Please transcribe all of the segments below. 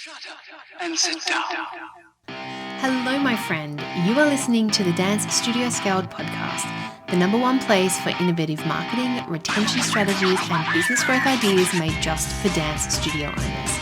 Shut up and sit down. Hello, my friend. You are listening to the Dance Studio Scaled podcast, the number one place for innovative marketing, retention strategies, and business growth ideas made just for dance studio owners.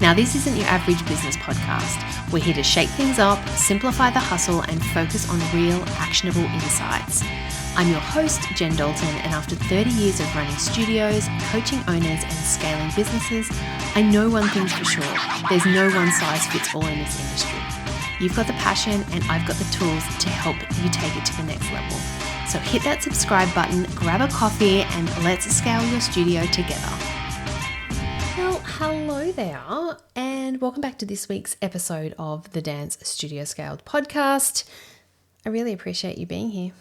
Now, this isn't your average business podcast. We're here to shake things up, simplify the hustle, and focus on real, actionable insights. I'm your host, Jen Dalton, and after 30 years of running studios, coaching owners, and scaling businesses, I know one thing's for sure. There's no one size fits all in this industry. You've got the passion, and I've got the tools to help you take it to the next level. So hit that subscribe button, grab a coffee, and let's scale your studio together. Well, hello there, and welcome back to this week's episode of the Dance Studio Scaled podcast. I really appreciate you being here.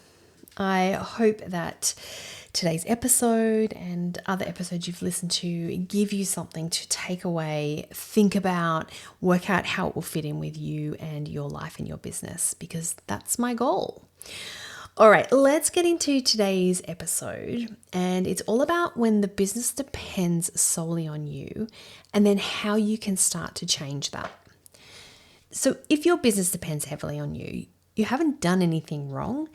I hope that today's episode and other episodes you've listened to give you something to take away, think about, work out how it will fit in with you and your life and your business, because that's my goal. All right, let's get into today's episode, and it's all about when the business depends solely on you and then how you can start to change that. So if your business depends heavily on you, you haven't done anything wrong.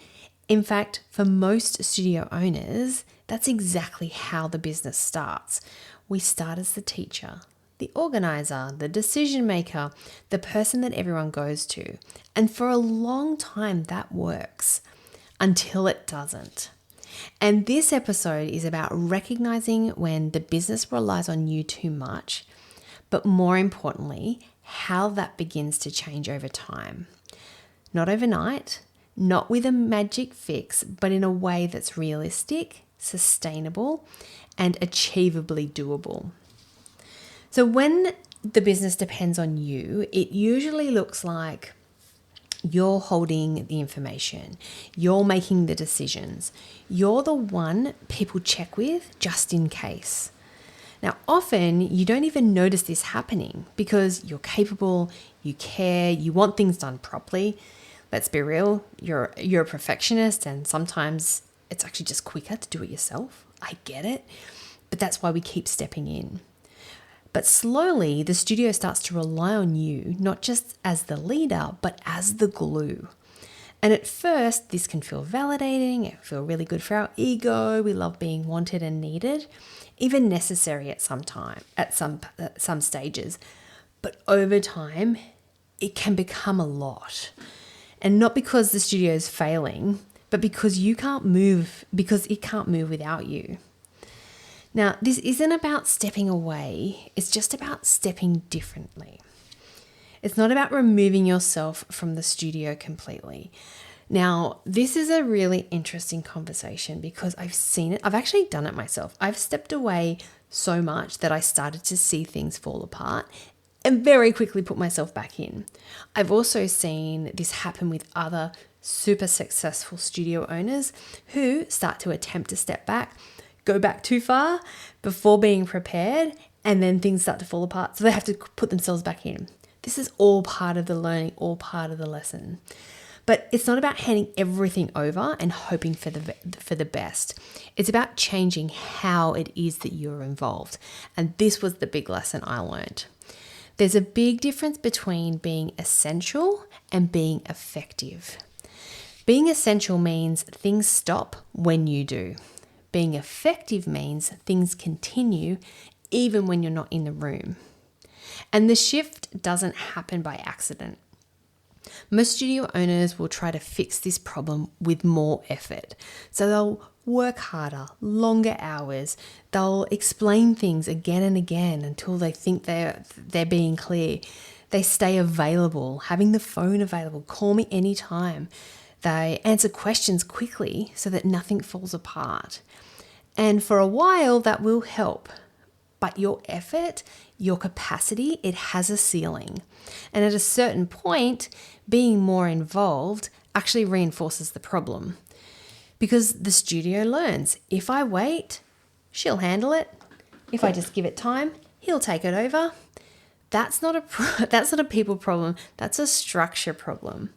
In fact, for most studio owners, that's exactly how the business starts. We start as the teacher, the organizer, the decision maker, the person that everyone goes to. And for a long time, that works until it doesn't. And this episode is about recognizing when the business relies on you too much, but more importantly, how that begins to change over time. Not overnight, not with a magic fix, but in a way that's realistic, sustainable, and achievably doable. So when the business depends on you, it usually looks like you're holding the information, you're making the decisions, you're the one people check with just in case. Now, often you don't even notice this happening because you're capable, you care, you want things done properly. Let's be real, you're a perfectionist, and sometimes it's actually just quicker to do it yourself. I get it, but that's why we keep stepping in. But slowly, the studio starts to rely on you, not just as the leader, but as the glue. And at first, this can feel validating, it feel really good for our ego, we love being wanted and needed, even necessary at some stages. But over time, it can become a lot. And not because the studio is failing, but because it can't move without you. Now, this isn't about stepping away. It's just about stepping differently. It's not about removing yourself from the studio completely. Now, this is a really interesting conversation because I've seen it. I've actually done it myself. I've stepped away so much that I started to see things fall apart and very quickly put myself back in. I've also seen this happen with other super successful studio owners who start to attempt to step back, go back too far before being prepared, and then things start to fall apart. So they have to put themselves back in. This is all part of the learning, all part of the lesson. But it's not about handing everything over and hoping for the best. It's about changing how it is that you're involved. And this was the big lesson I learned. There's a big difference between being essential and being effective. Being essential means things stop when you do. Being effective means things continue even when you're not in the room. And the shift doesn't happen by accident. Most studio owners will try to fix this problem with more effort. So they'll work harder, longer hours. They'll explain things again and again until they think they're being clear. They stay available, having the phone available. Call me anytime. They answer questions quickly so that nothing falls apart. And for a while, that will help. But your effort, your capacity, it has a ceiling. And at a certain point, being more involved actually reinforces the problem. Because the studio learns, if I wait, she'll handle it. If I just give it time, he'll take it over. That's not a people problem. That's a structure problem.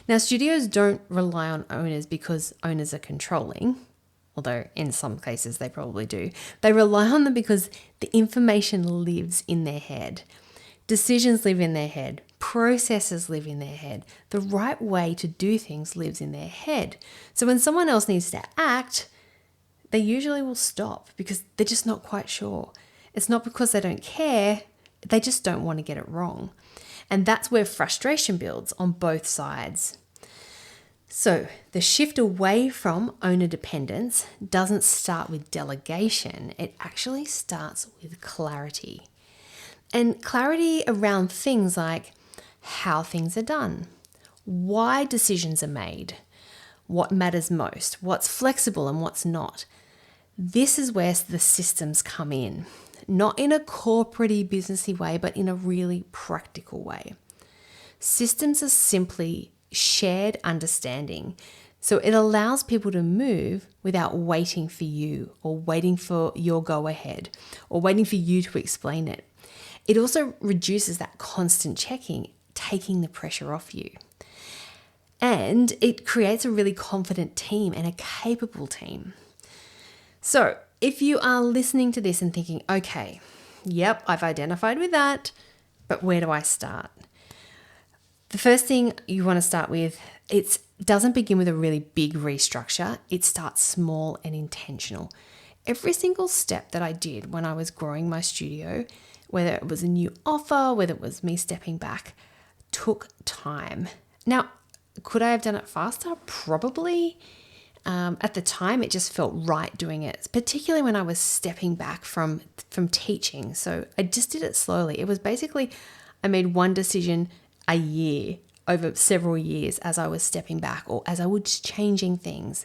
Now, studios don't rely on owners because owners are controlling. although in some cases they probably do. They rely on them because the information lives in their head. Decisions live in their head. Processes live in their head. The right way to do things lives in their head. So when someone else needs to act, they usually will stop because they're just not quite sure. It's not because they don't care, they just don't want to get it wrong. And that's where frustration builds on both sides. So the shift away from owner dependence doesn't start with delegation. It actually starts with clarity. And clarity around things like how things are done, why decisions are made, what matters most, what's flexible and what's not. This is where the systems come in, not in a corporate-y, businessy way, but in a really practical way. Systems are simply shared understanding. So it allows people to move without waiting for you or waiting for your go-ahead or waiting for you to explain it. It also reduces that constant checking, taking the pressure off you. And it creates a really confident team and a capable team. So if you are listening to this and thinking, okay, yep, I've identified with that, but where do I start? The first thing you want to start with, it doesn't begin with a really big restructure. It starts small and intentional. Every single step that I did when I was growing my studio, whether it was a new offer, whether it was me stepping back, took time. Now, could I have done it faster? Probably. At the time, it just felt right doing it, particularly when I was stepping back from teaching. So I just did it slowly. It was basically, I made one decision a year over several years as I was stepping back or as I was changing things.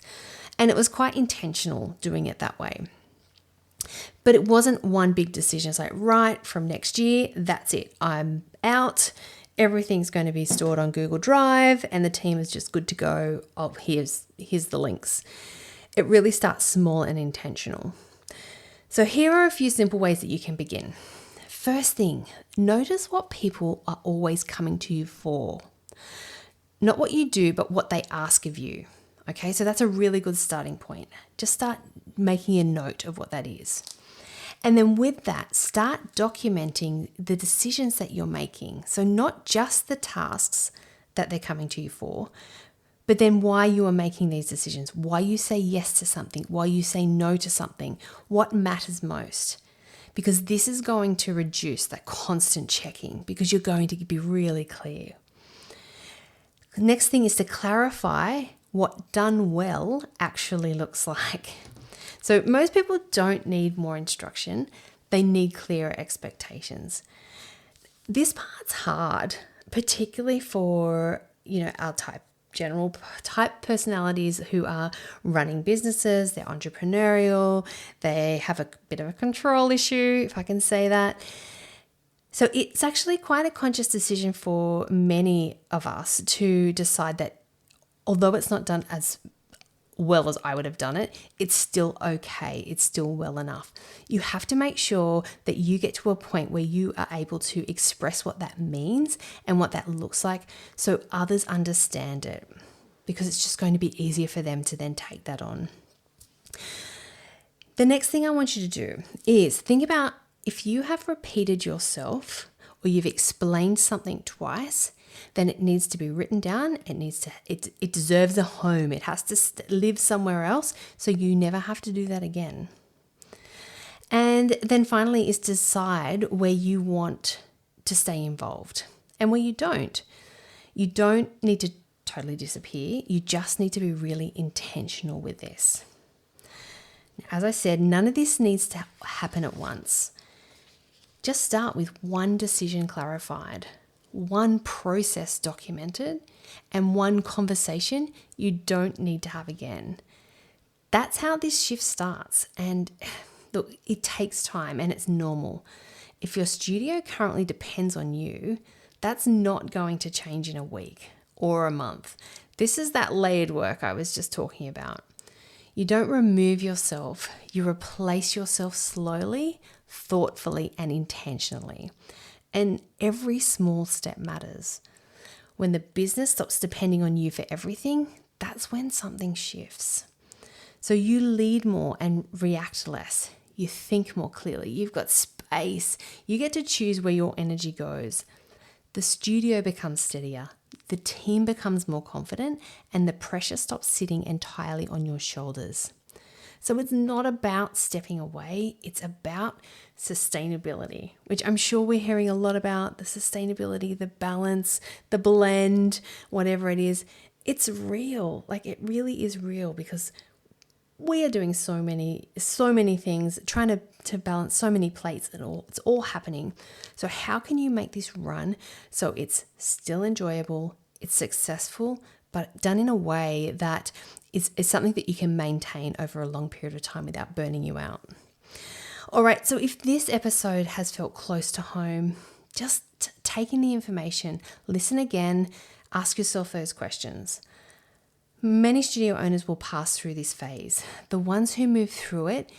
And it was quite intentional doing it that way. But it wasn't one big decision. It's like, right, from next year, that's it. I'm out. Everything's going to be stored on Google Drive and the team is just good to go. Oh, here's the links. It really starts small and intentional. So here are a few simple ways that you can begin. First thing, notice what people are always coming to you for. Not what you do, but what they ask of you. Okay, so that's a really good starting point. Just start making a note of what that is. And then with that, start documenting the decisions that you're making. So not just the tasks that they're coming to you for, but then why you are making these decisions, why you say yes to something, why you say no to something, what matters most. Because this is going to reduce that constant checking because you're going to be really clear. The next thing is to clarify what done well actually looks like. So most people don't need more instruction. They need clearer expectations. This part's hard, particularly for, our general type personalities who are running businesses, they're entrepreneurial, they have a bit of a control issue, if I can say that. So it's actually quite a conscious decision for many of us to decide that although it's not done as well as I would have done it, it's still okay. It's still well enough. You have to make sure that you get to a point where you are able to express what that means and what that looks like so others understand it, because it's just going to be easier for them to then take that on. The next thing I want you to do is think about if you have repeated yourself or you've explained something twice, then it needs to be written down. It deserves a home. It has to live somewhere else so you never have to do that again. And then finally is decide where you want to stay involved and where you don't. You don't need to totally disappear. You just need to be really intentional with this. As I said, none of this needs to happen at once. Just start with one decision clarified, one process documented, and one conversation you don't need to have again. That's how this shift starts. And look, it takes time and it's normal. If your studio currently depends on you, that's not going to change in a week or a month. This is that layered work I was just talking about. You don't remove yourself, you replace yourself slowly, thoughtfully, and intentionally. And every small step matters. When the business stops depending on you for everything, that's when something shifts. So you lead more and react less. You think more clearly. You've got space. You get to choose where your energy goes. The studio becomes steadier, the team becomes more confident, and the pressure stops sitting entirely on your shoulders. So it's not about stepping away, it's about sustainability, which I'm sure we're hearing a lot about, the sustainability, the balance, the blend, whatever it is. It's real, like it really is real, because we are doing so many things, trying to balance so many plates and all. It's all happening. So how can you make this run so it's still enjoyable, it's successful, but done in a way that is something that you can maintain over a long period of time without burning you out? All right, so if this episode has felt close to home, just take in the information, listen again, ask yourself those questions. Many studio owners will pass through this phase. The ones who move through it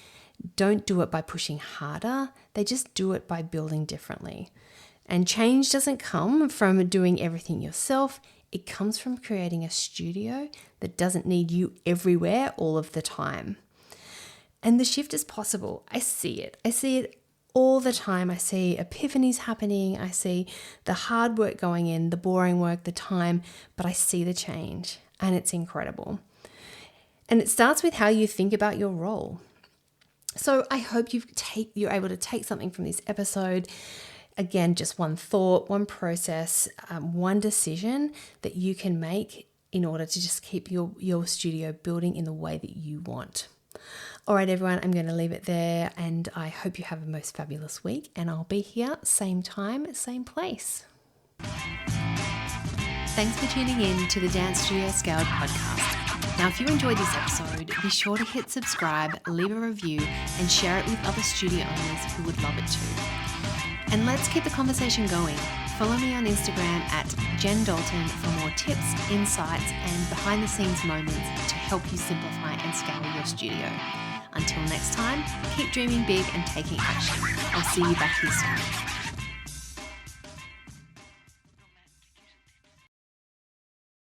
don't do it by pushing harder, they just do it by building differently. And change doesn't come from doing everything yourself, it comes from creating a studio that doesn't need you everywhere all of the time. And the shift is possible. I see it all the time. I see epiphanies happening. I see the hard work going in, the boring work, the time, but I see the change. And it's incredible. And it starts with how you think about your role. So I hope you're able to take something from this episode. Again, just one thought, one process, one decision that you can make in order to just keep your studio building in the way that you want. All right, everyone, I'm going to leave it there, and I hope you have a most fabulous week, and I'll be here same time, same place. Thanks for tuning in to the Dance Studio Scaled podcast. Now, if you enjoyed this episode, be sure to hit subscribe, leave a review, and share it with other studio owners who would love it too. And let's keep the conversation going. Follow me on Instagram at Jen Dalton for more tips, insights, and behind-the-scenes moments to help you simplify and scale your studio. Until next time, keep dreaming big and taking action. I'll see you back here soon.